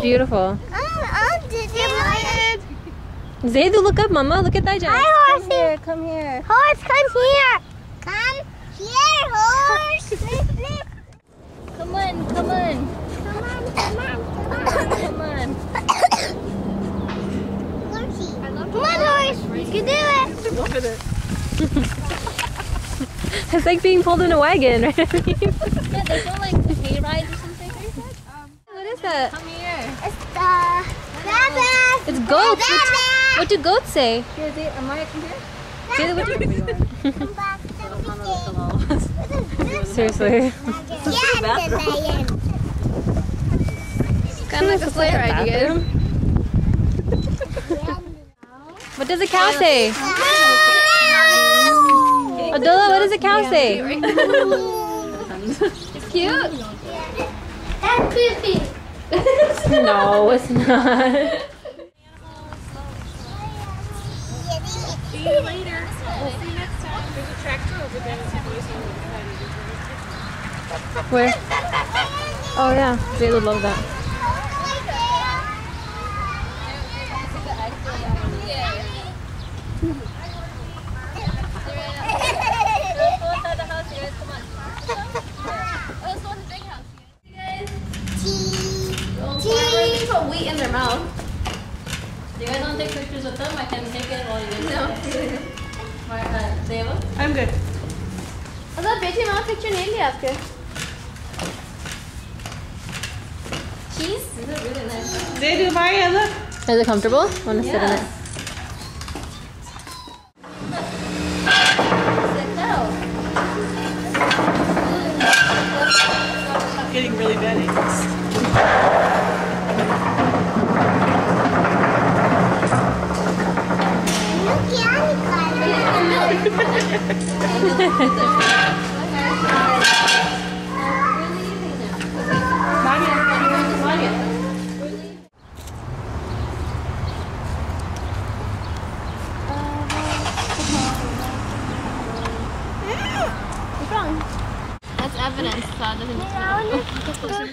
beautiful. Did you like it? Zaydu, look up, Mama. Look at that. Hi, horsey. Come here. Horse, come here. Come here, horse. Come on, come on. Come on, come on, come Come on. Horsey. Come on, horse. You can do it. Look at it. It's like being pulled in a wagon, right? Yeah, they feel like hay rides or something. What is that? Come here. It's the rabbit. It's goats. What do goats say? Here, Amaya, come here. Zaydu, what do Come back to the Seriously. Yeah, the lion. Kind of like a sleigh ride, you guys. What does a cow say? Adola, what does a cow say? It's cute. That's creepy. No, it's not. See you later. We'll see you next time. There's a tractor over there. Where? Oh yeah, Zaydu would love that. They put wheat in their mouth. You guys want to take pictures with them? I can take it while you guys Deva? I'm good. मतलब बेटी माँ picture नहीं लिया आपके? Cheese? These are really nice. They do, Maya, look. Is it comfortable? Want to sit in it? Sit down. I'm getting really bad at That's evidence, so it doesn't